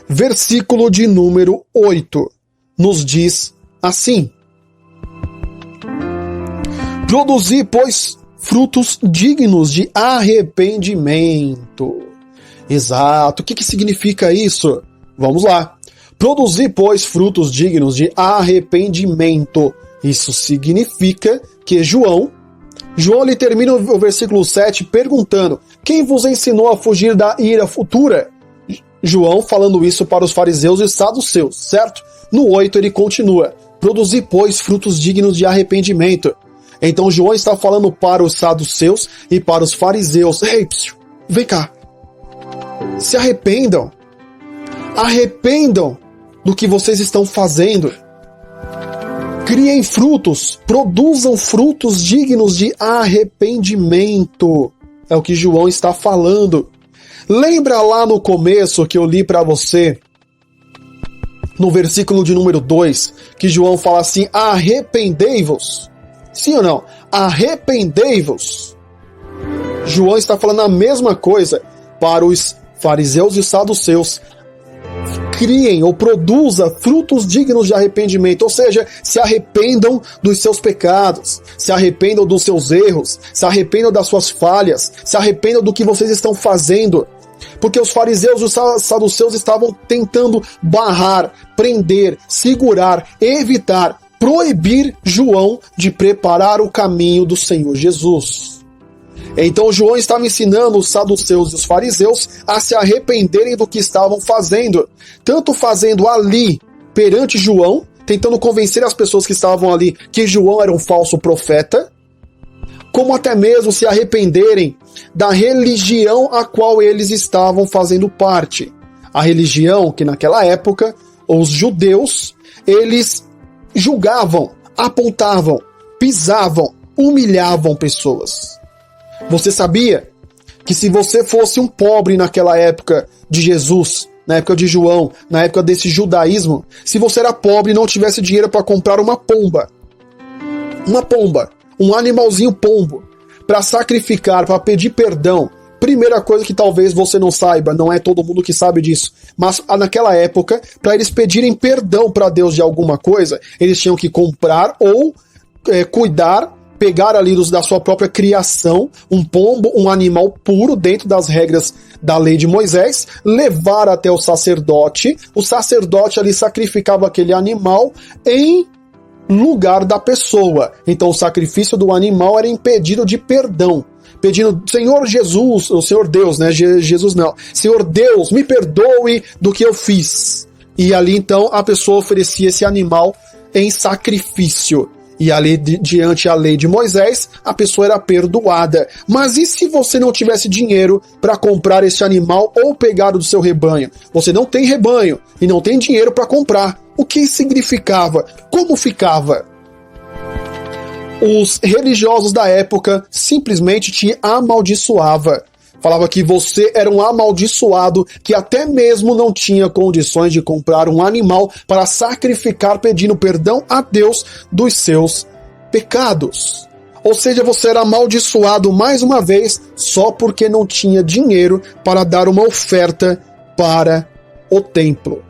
versículo de número 8, nos diz assim: produzi, pois, frutos dignos de arrependimento. Exato. O que significa isso? Vamos lá. Produzi, pois, frutos dignos de arrependimento. Isso significa que João ele termina o versículo 7 perguntando: quem vos ensinou a fugir da ira futura? João falando isso para os fariseus e saduceus, certo? No 8 ele continua: produzi, pois, frutos dignos de arrependimento. Então João está falando para os saduceus e para os fariseus: ei, vem cá, se arrependam, do que vocês estão fazendo, criem frutos, produzam frutos dignos de arrependimento. É o que João está falando. Lembra lá no começo que eu li para você, no versículo de número 2, que João fala assim: arrependei-vos. Sim ou não? Arrependei-vos. João está falando a mesma coisa para os fariseus e saduceus. Criem ou produza frutos dignos de arrependimento, ou seja, se arrependam dos seus pecados, se arrependam dos seus erros, se arrependam das suas falhas, se arrependam do que vocês estão fazendo. Porque os fariseus e os saduceus estavam tentando barrar, prender, segurar, evitar, proibir João de preparar o caminho do Senhor Jesus. Então João estava ensinando os saduceus e os fariseus a se arrependerem do que estavam fazendo, tanto fazendo ali perante João, tentando convencer as pessoas que estavam ali que João era um falso profeta, como até mesmo se arrependerem da religião a qual eles estavam fazendo parte. A religião que naquela época os judeus, eles julgavam, apontavam, pisavam, humilhavam pessoas. Você sabia que se você fosse um pobre naquela época de Jesus, na época de João, na época desse judaísmo, se você era pobre e não tivesse dinheiro para comprar uma pomba, um animalzinho pombo, para sacrificar, para pedir perdão, primeira coisa que talvez você não saiba, não é todo mundo que sabe disso, mas naquela época, para eles pedirem perdão para Deus de alguma coisa, eles tinham que comprar ou cuidar, pegar ali da sua própria criação, um pombo, um animal puro, dentro das regras da lei de Moisés, levar até o sacerdote ali sacrificava aquele animal em lugar da pessoa. Então o sacrifício do animal era em pedido de perdão, pedindo: Senhor Jesus, o Senhor Deus, né? Jesus não. Senhor Deus, me perdoe do que eu fiz. E ali então a pessoa oferecia esse animal em sacrifício. E ali, diante a lei de Moisés, a pessoa era perdoada. Mas e se você não tivesse dinheiro para comprar esse animal ou pegar do seu rebanho? Você não tem rebanho e não tem dinheiro para comprar. O que significava? Como ficava? Os religiosos da época simplesmente te amaldiçoava. Falava que você era um amaldiçoado, que até mesmo não tinha condições de comprar um animal para sacrificar pedindo perdão a Deus dos seus pecados. Ou seja, você era amaldiçoado mais uma vez só porque não tinha dinheiro para dar uma oferta para o templo.